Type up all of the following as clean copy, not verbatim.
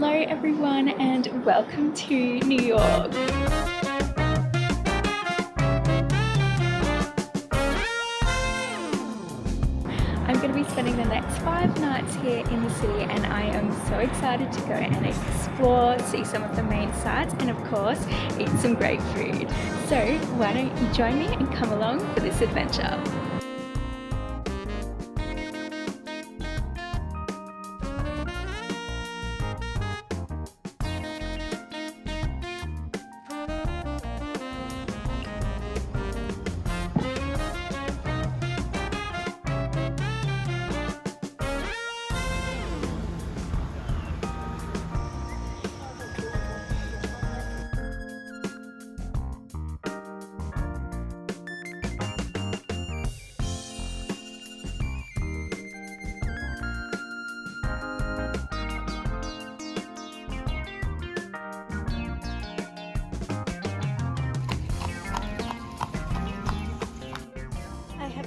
Hello everyone and welcome to New York. I'm going to be spending the next 5 nights here in the city and I am so excited to go and explore, see some of the main sites and of course eat some great food. So why don't you join me and come along for this adventure.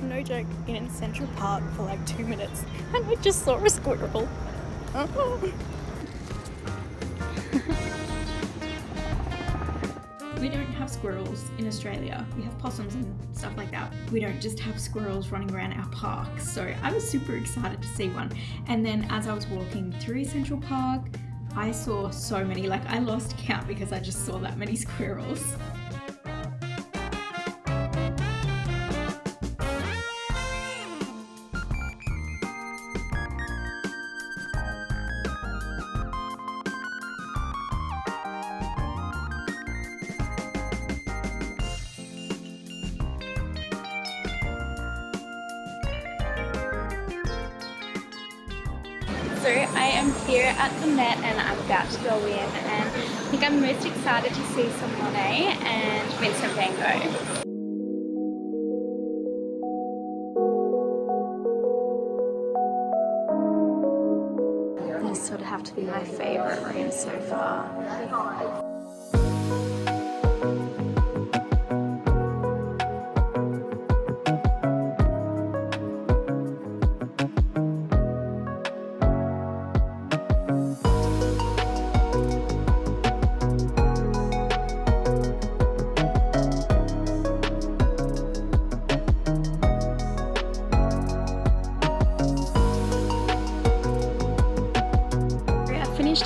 No joke, been in Central Park for like 2 minutes and I just saw a squirrel. We don't have squirrels in Australia. We have possums and stuff like that. We don't just have squirrels running around our park. So I was super excited to see one. And then as I was walking through Central Park, I saw so many, like I lost count because I just saw that many squirrels. So I am here at the Met and I'm about to go in and I think I'm most excited to see some Monet and Vincent van Gogh. These sort of have to be my favourite rooms so far.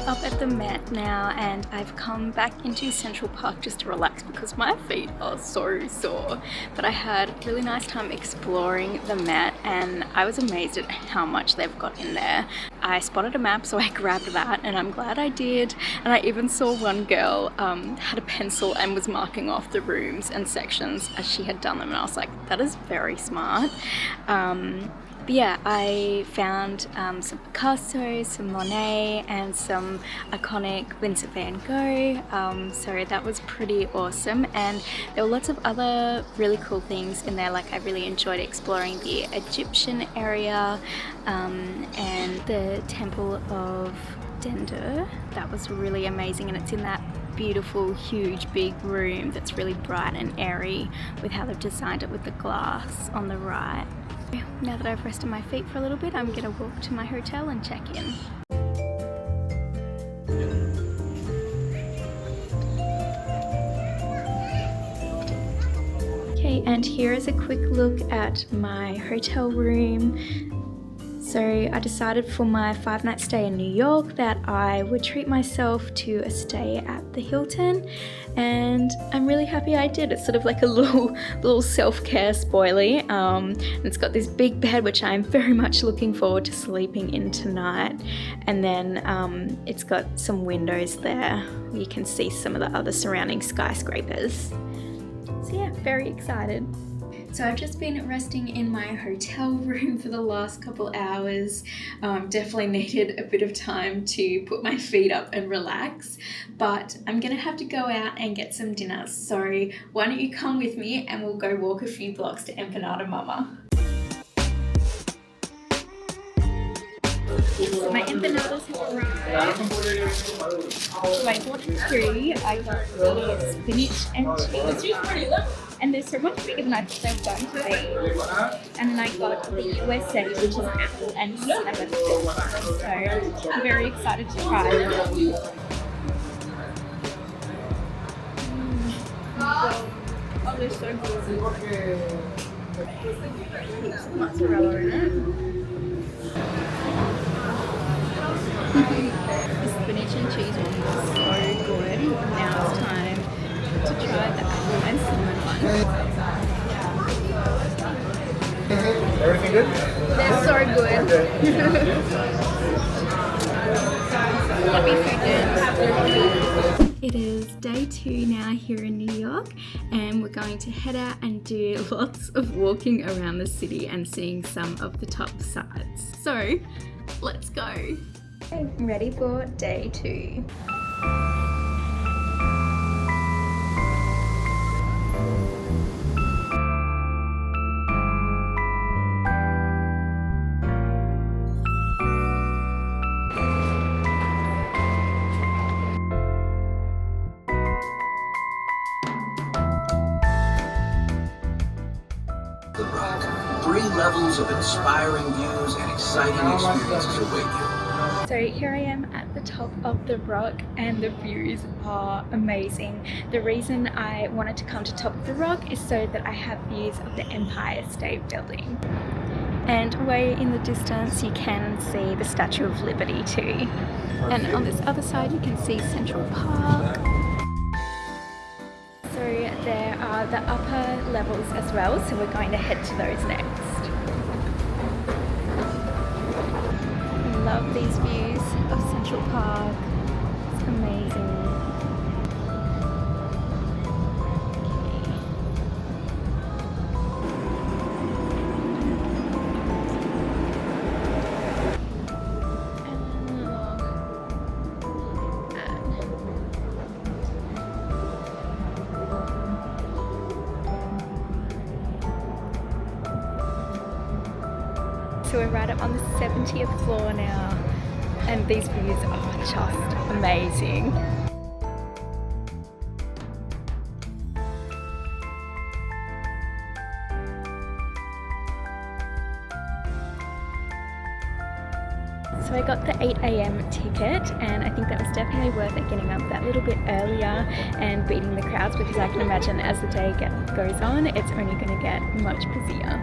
Up at the Met now and I've come back into Central Park just to relax because my feet are so sore, but I had a really nice time exploring the Met and I was amazed at how much they've got in there. I spotted a map so I grabbed that and I'm glad I did, and I even saw one girl had a pencil and was marking off the rooms and sections as she had done them and I was like, that is very smart. But yeah, I found some Picasso, some Monet and some iconic Vincent van Gogh, so that was pretty awesome, and there were lots of other really cool things in there. Like I really enjoyed exploring the Egyptian area and the Temple of Dendur. That was really amazing and it's in that beautiful huge big room that's really bright and airy with how they've designed it with the glass on the right. Now that I've rested my feet for a little bit, I'm gonna walk to my hotel and check in. Okay, and here is a quick look at my hotel room. So I decided for my 5-night stay in New York that I would treat myself to a stay at the Hilton, and I'm really happy I did. It's sort of like a little self-care spoilie. And it's got this big bed which I'm very much looking forward to sleeping in tonight, and then it's got some windows there. You can see some of the other surrounding skyscrapers. So yeah, very excited. So I've just been resting in my hotel room for the last couple hours. Definitely needed a bit of time to put my feet up and relax, but I'm gonna have to go out and get some dinner. So why don't you come with me and we'll go walk a few blocks to Empanada Mama. So my empanadas have arrived. So I ordered 3. I got the spinach and cheese. and they're so much bigger than I thought they were going to be. And then I got the USA, which is apple and cinnamon. So I'm very excited to try it. Oh, they're so good. Heaps of mozzarella in it. The spinach and cheese one was so good. Now it's time to try the apple and cinnamon one. Everything good? They're so good. Happy food. It is day 2 now here in New York, and we're going to head out and do lots of walking around the city and seeing some of the top sights. So let's go. Okay, I'm ready for day 2. The Rock. 3 levels of inspiring views and exciting experiences await you. So here I am at the top of the rock, and the views are amazing. The reason I wanted to come to top of the rock is so that I have views of the Empire State Building. And way in the distance you can see the Statue of Liberty too. And on this other side you can see Central Park. So there are the upper levels as well, so we're going to head to those next. I love these views of Central Park. It's amazing. So we're right up on the 70th floor now, and these views are just amazing. So I got the 8 AM ticket, and I think that was definitely worth it, getting up that little bit earlier and beating the crowds, because I can imagine as the day goes on, it's only going to get much busier.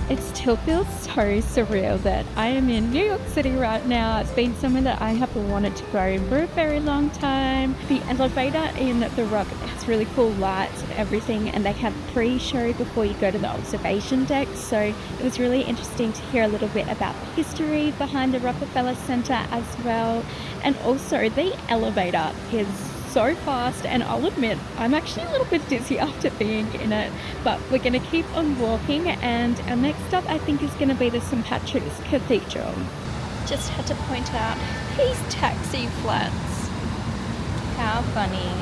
It still feels so surreal that I am in New York City right now. It's been somewhere that I have wanted to go for a very long time. The elevator in the Rock has really cool lights and everything, and they have pre-show before you go to the observation deck. So it was really interesting to hear a little bit about the history behind the Rockefeller Center as well. And also the elevator is so fast, and I'll admit I'm actually a little bit dizzy after being in it, but we're going to keep on walking, and our next stop I think is going to be the St. Patrick's Cathedral. Just had to point out these taxi flats. How funny.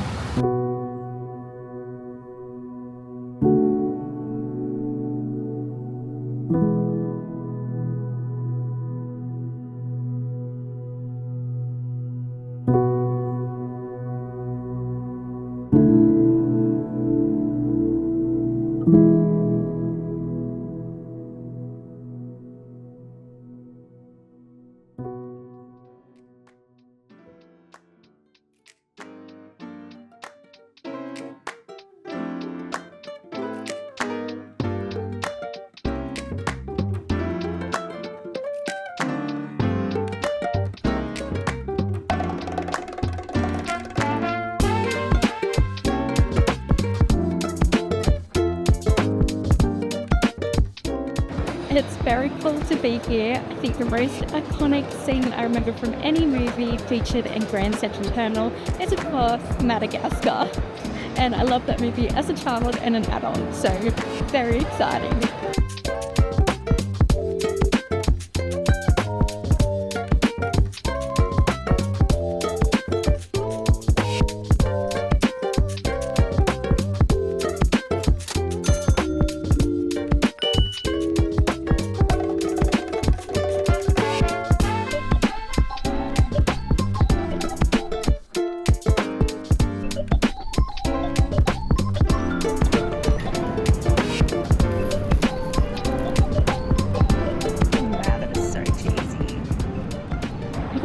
It's very cool to be here. I think the most iconic scene I remember from any movie featured in Grand Central Terminal is of course Madagascar. And I love that movie as a child and an adult, so very exciting.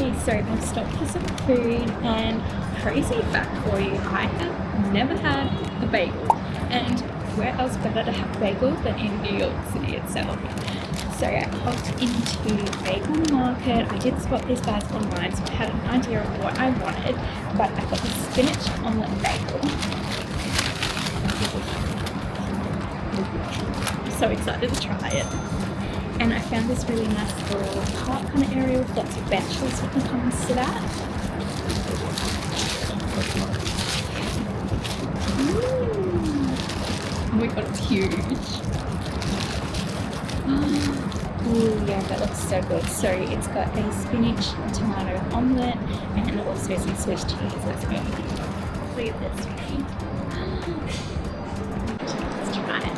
Okay, so I've stopped for some food, and crazy fact for you, I have never had a bagel, and where else better to have a bagel than in New York City itself. So I popped into Bagel Market. I did spot these guys online, so I had an idea of what I wanted, but I got the spinach omelette bagel. I'm so excited to try it. And I found this really nice little park kind of area with lots of benches you can come and sit at. Oh my god, it's huge. Oh yeah, that looks so good. So it's got a spinach tomato omelette and also some Swiss cheese as well. Look at this, right? Let's try it.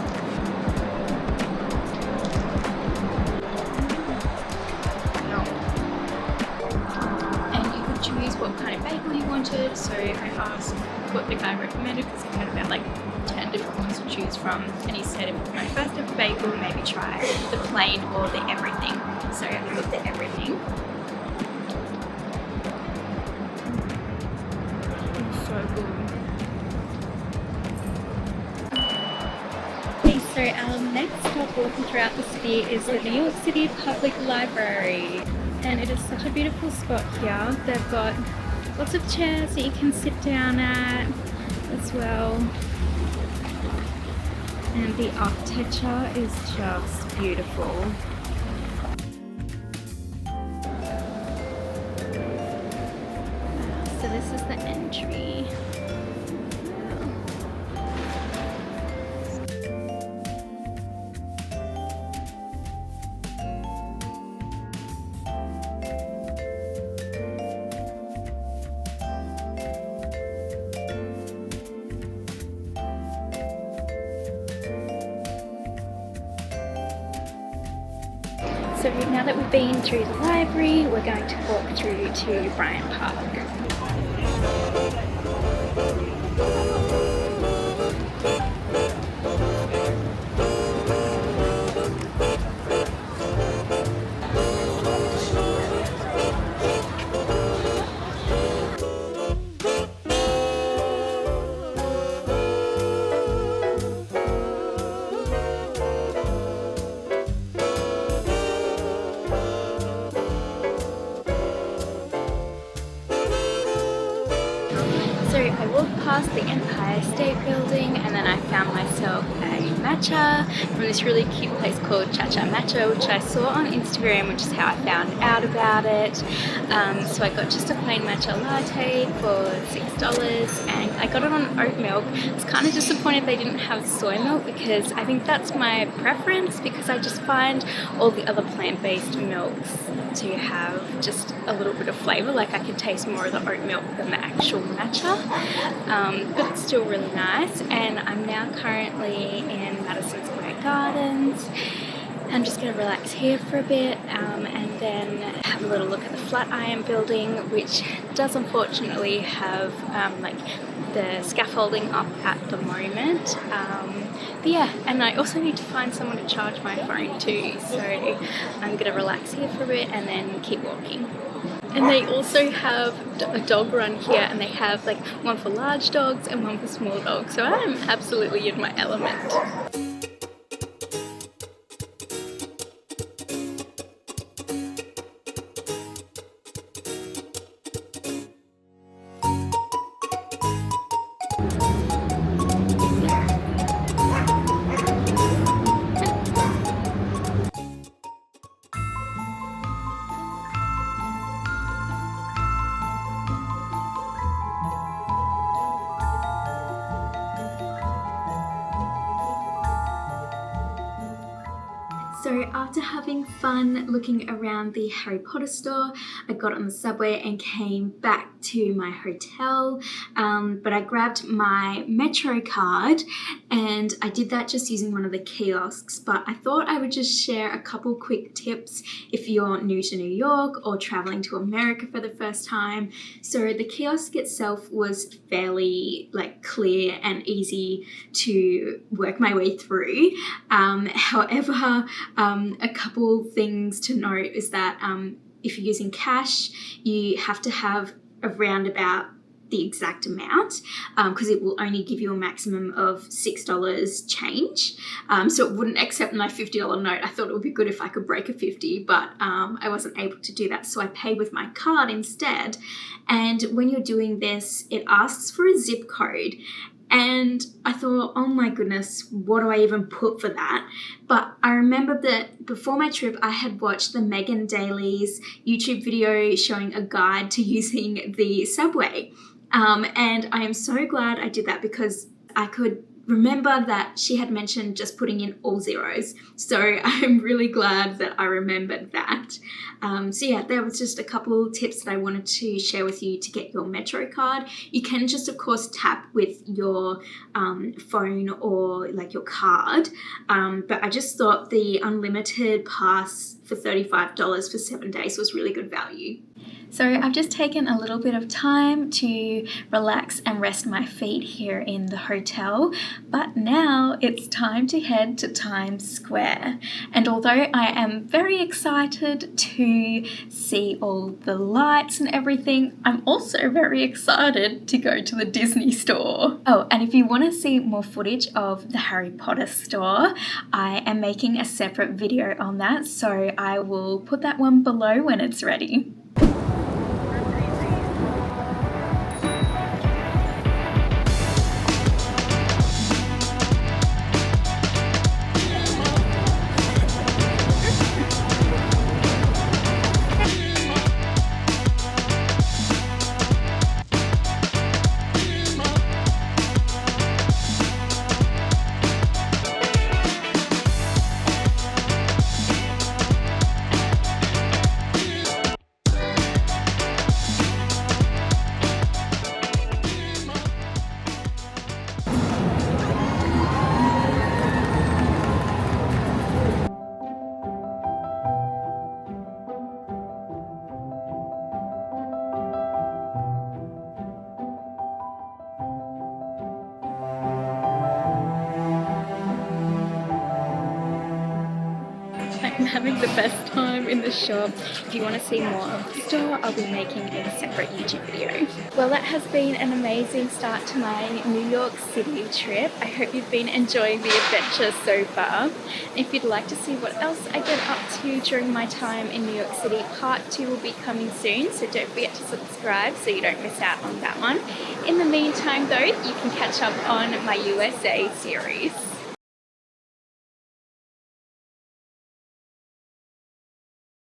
Choose what kind of bagel you wanted, so I asked what the guy recommended because he had about like 10 different ones to choose from, and he said if it's my first ever bagel, maybe try the plain or the everything. So I got the everything. It's so good. Okay, so our next stop walking throughout the city is the New York City Public Library. And it is such a beautiful spot here. They've got lots of chairs that you can sit down at as well. And the architecture is just beautiful. So this is the entry. So now that we've been through the library, we're going to walk through to Bryant Park. So I walked past the Empire State Building and then I found myself a matcha from this really cute place called Cha-Cha Matcha, which I saw on Instagram, which is how I found out about it. So I got just a plain matcha latte for $6 and I got it on oat milk. I was kind of disappointed they didn't have soy milk because I think that's my preference, because I just find all the other plant-based milks to have just a little bit of flavour. Like I can taste more of the oat milk than the actual matcha, but it's still really nice. And I'm now currently in Madison Square Gardens. I'm just going to relax here for a bit and then have a little look at the Flatiron building, which does unfortunately have like the scaffolding up at the moment. But yeah, and I also need to find someone to charge my phone too, so I'm going to relax here for a bit and then keep walking. And they also have a dog run here, and they have like one for large dogs and one for small dogs, so I'm absolutely in my element. So after having fun looking around the Harry Potter store, I got on the subway and came back to my hotel, but I grabbed my Metro card and I did that just using one of the kiosks. But I thought I would just share a couple quick tips if you're new to New York or traveling to America for the first time. So the kiosk itself was fairly like clear and easy to work my way through. However, a couple things to note is that if you're using cash, you have to have around about the exact amount because it will only give you a maximum of $6 change. So it wouldn't accept my $50 note. I thought it would be good if I could break a 50, but I wasn't able to do that. So I paid with my card instead. And when you're doing this, it asks for a zip code. And I thought, oh my goodness, what do I even put for that? But I remember that before my trip, I had watched the Megan Daly's YouTube video showing a guide to using the subway. And I am so glad I did that because I could remember that she had mentioned just putting in all zeros. So I'm really glad that I remembered that. So yeah, there was just a couple tips that I wanted to share with you to get your Metro card. You can just, of course, tap with your phone or like your card. But I just thought the unlimited pass for $35 for 7 days was really good value. So I've just taken a little bit of time to relax and rest my feet here in the hotel, but now it's time to head to Times Square. And although I am very excited to see all the lights and everything, I'm also very excited to go to the Disney store. Oh, and if you want to see more footage of the Harry Potter store, I am making a separate video on that, so I will put that one below when it's ready. I'm having the best time in the shop. If you want to see more of the store, I'll be making a separate YouTube video. Well, that has been an amazing start to my New York City trip. I hope you've been enjoying the adventure so far. If you'd like to see what else I get up to during my time in New York City, part 2 will be coming soon, so don't forget to subscribe so you don't miss out on that one. In the meantime though, you can catch up on my USA series.